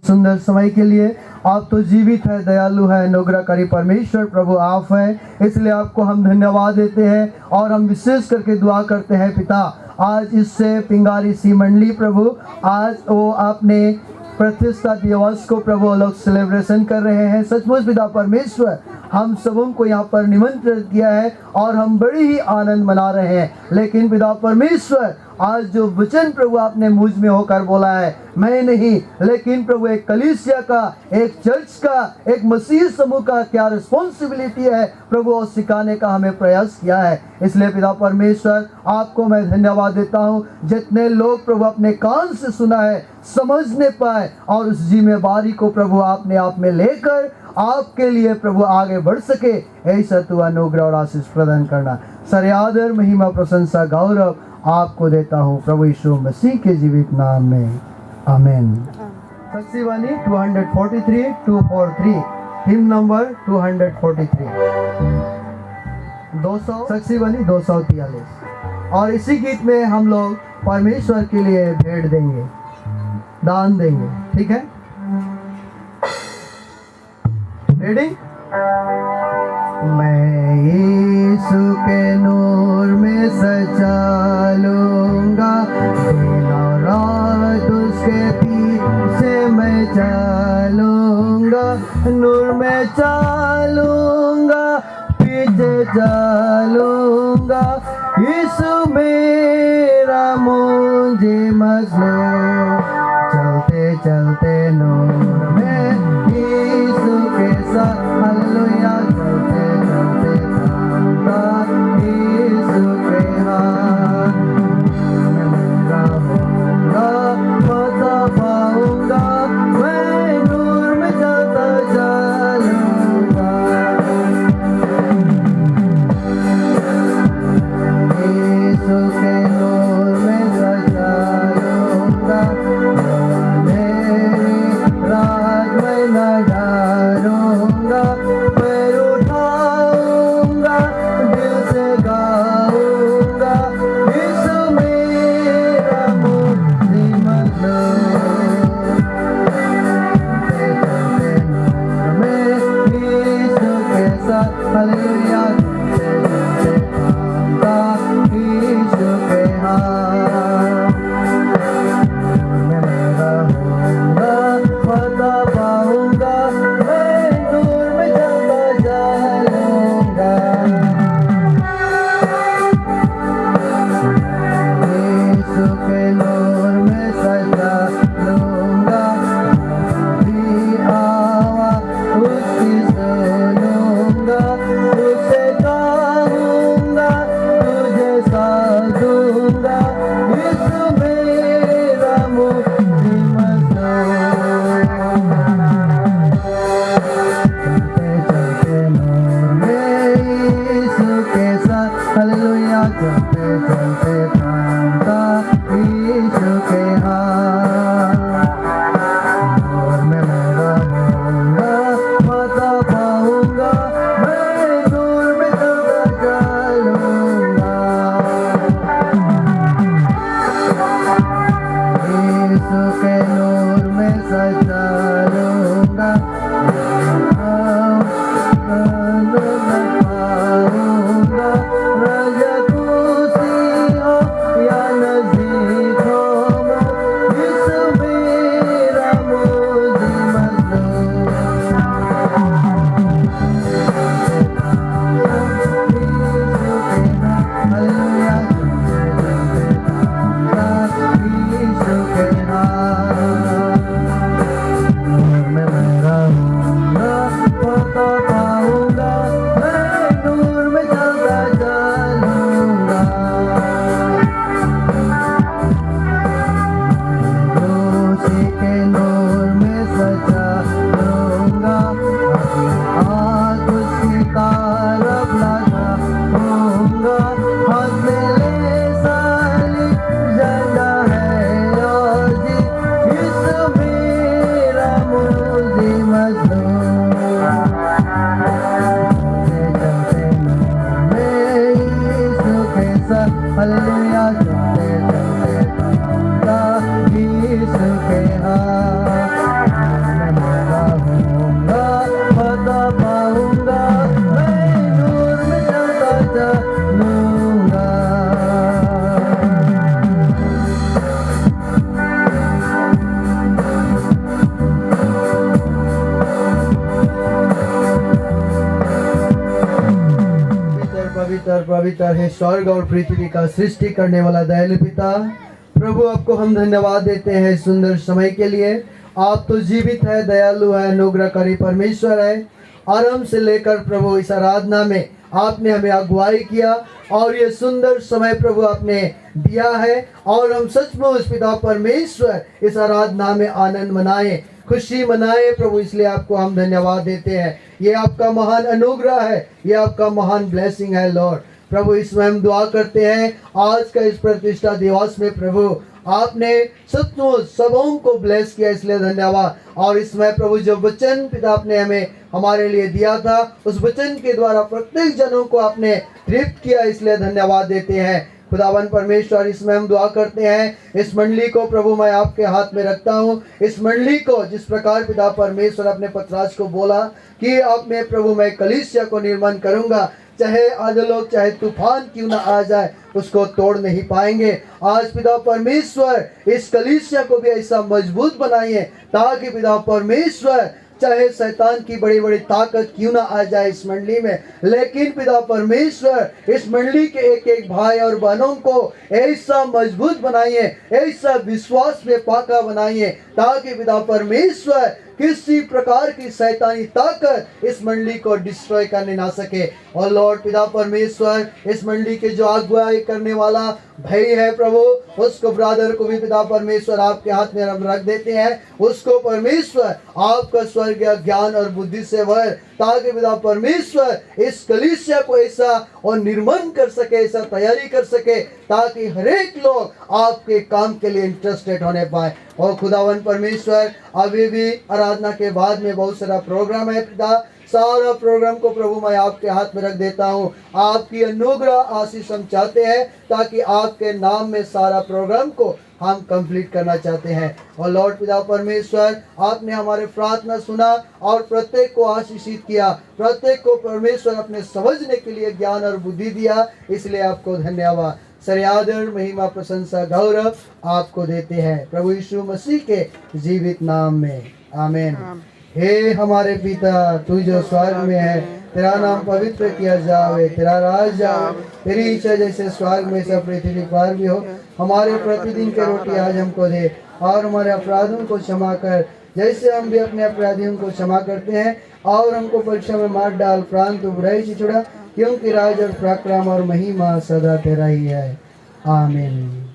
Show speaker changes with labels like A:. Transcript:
A: सुंदर समय के लिए। आप तो जीवित है, दयालु है, अनुग्रहकारी परमेश्वर प्रभु आप हैं, इसलिए आपको हम धन्यवाद देते हैं और हम विशेष करके दुआ करते हैं पिता। आज इससे पिंगारी सी मंडली प्रभु, आज वो आपने प्रतिष्ठा दिवस को प्रभु लोग सेलिब्रेशन कर रहे हैं। सचमुच पिता परमेश्वर हम सबों को यहाँ पर निमंत्रित किया है और हम बड़ी ही आनंद मना रहे हैं। लेकिन पिता परमेश्वर आज जो वचन प्रभु आपने मुझ में होकर बोला है, मैं नहीं लेकिन प्रभु एक कलीसिया का, एक चर्च का, एक मसीह समूह का क्या रिस्पॉन्सिबिलिटी है प्रभु और सिखाने का हमें प्रयास किया है। इसलिए पिता परमेश्वर आपको मैं धन्यवाद देता हूँ। जितने लोग प्रभु अपने कान से सुना है समझने पाए और उस जिम्मेवारी को प्रभु आपने आप में लेकर आपके लिए प्रभु आगे बढ़ सके, ऐसा तू अनुग्रह और आशीष प्रदान करना। सारे आदर महिमा प्रशंसा गौरव आपको देता हूँ प्रभु यीशु मसीह के जीवित नाम में, आमीन। सक्षीवाणी 243 हिम नंबर 243 सक्षीवाणी 243। और इसी गीत में हम लोग परमेश्वर के लिए भेंट देंगे, दान देंगे, ठीक है? रेडी? मैं यीशु के नूर में सजा लूंगा, दिन और रात उसके पीछे मैं चलूंगा, नूर में चलूंगा, पीछे चलूंगा, यीशु मेरा मुझे मसलो, चलते चलते नूर में यीशु के साथ, हालेलुया, चलते चलते पाऊंगा यीशु के हाथ, मैं रहूंगा, पता पाऊंगा, मैं नूर में चलता चलूंगा, यीशु के नूर में सजा लूंगा, रात में न डरूंगा, पैर उठाऊंगा, दिल से गाऊंगा, यीशु मेरा मुझे मसलो, चलते नूर में यीशु के साथ, हालेलुया, चलते पाऊंगा यीशु के हाथ, मैं रहूंगा, पता पाऊंगा, मैं नूर में चलता चलूंगा, यीशु के नूर में सजा लूंगा, भी आवाज़ उसकी सुनूंगा, उसे गाऊंगा, तुझे साधूंगा, यीशु मेरा मुझे मसलो, चलते चलते नूर में यीशु के साथ, हालेलुया, चलते चलते पाऊंगा यीशु के हाथ, नूर में मैं रहूंगा, पता पाऊंगा, मैं नूर में चलता चलूंगा, यीशु के नूर में सजा लूंगा, पाऊंगा, राजा खुशी हो या नज़दीक हो, यीशु मेरा मुझे मसलो, यीशु के नाम, हालेलुया, यीशु के नाम, पवित्र पवित्र है स्वर्ग और पृथ्वी का सृष्टि करने वाला दयालु पिता, प्रभु आपको हम धन्यवाद देते हैं सुंदर समय के लिए। आप तो जीवित है, दयालु है, अनुग्रहकारी परमेश्वर है। आरंभ से लेकर प्रभु इस आराधना में आपने हमें अगुवाई किया और ये सुंदर समय प्रभु आपने दिया है, और हम सचमुच पिता परमेश्वर इस आराधना में आनंद मनाए, खुशी मनाए प्रभु। इसलिए आपको हम धन्यवाद देते हैं। ये आपका महान अनुग्रह है, ये आपका महान ब्लेसिंग है लॉर्ड। प्रभु इसमें हम दुआ करते हैं आज का इस प्रतिष्ठा दिवस में प्रभु आपने सचमुच सबों को ब्लेस किया, इसलिए धन्यवाद। और इसमें प्रभु जो वचन पिता आपने हमें हमारे लिए दिया था, उस वचन के द्वारा प्रत्येक जनों को आपने तृप्त किया, इसलिए धन्यवाद देते हैं खुदावन परमेश्वर। इसमें हम दुआ करते हैं इस मंडली को प्रभु मैं आपके हाथ में रखता हूँ। इस मंडली को जिस प्रकार पिता परमेश्वर अपने पत्रास को बोला कि अब मैं प्रभु मैं कलीसिया को निर्माण करूँगा, चाहे आज लोग चाहे तूफान क्यों ना आ जाए उसको तोड़ नहीं पाएंगे। आज पिता परमेश्वर इस कलीसिया को भी ऐसा मजबूत बनाइए ताकि पिता परमेश्वर चाहे शैतान की बड़ी बड़ी ताकत क्यों ना आ जाए इस मंडली में, लेकिन पिता परमेश्वर इस मंडली के एक एक भाई और बहनों को ऐसा मजबूत बनाइए, ऐसा विश्वास में पाका बनाइए ताकि पिता परमेश्वर किसी प्रकार की शैतानी ताकत इस मंडली को डिस्ट्रॉय करने ना सके। और लॉर्ड पिता परमेश्वर इस मंडली के जो अगुवाई करने वाला भाई है प्रभु, उसको ब्रदर को भी पिता परमेश्वर आपके हाथ में हम रख देते हैं। उसको परमेश्वर आपका स्वर्गीय ज्ञान और बुद्धि से भर, ताकि पिता परमेश्वर इस कलीसिया को ऐसा और निर्माण कर सके, ऐसा तैयारी कर सके ताकि हर एक लोग आपके काम के लिए इंटरेस्टेड होने पाए। और खुदावन परमेश्वर अभी भी आराधना के बाद में बहुत सारा प्रोग्राम है पिता, सारा प्रोग्राम को प्रभु मैं आपके हाथ में रख देता हूँ। आपकी अनुग्रह आशीष हम चाहते हैं ताकि आपके नाम में सारा प्रोग्राम को हम कंप्लीट करना चाहते हैं। और लॉर्ड पिता परमेश्वर आपने हमारे प्रार्थना सुना और प्रत्येक को आशीषित किया, प्रत्येक को परमेश्वर अपने समझने के लिए ज्ञान और बुद्धि दिया, इसलिए आपको धन्यवाद। सारे आदर महिमा प्रशंसा गौरव आपको देते हैं प्रभु यीशु मसीह के जीवित नाम में, आमीन। हे हमारे पिता तू जो स्वर्ग में है, तेरा नाम पवित्र किया जावे, तेरा राज जावे, तेरी इच्छा जैसे स्वर्ग में सब पृथ्वी पर भी हो। हमारे प्रतिदिन की रोटी आज हमको दे, और हमारे अपराधों को क्षमा कर जैसे हम भी अपने अपराधियों को क्षमा करते हैं, और हमको परीक्षा में मार डाल प्रांत बुराई से छुड़ा, क्योंकि राज और पराक्रम और महिमा सदा तेरा ही है, आमीन।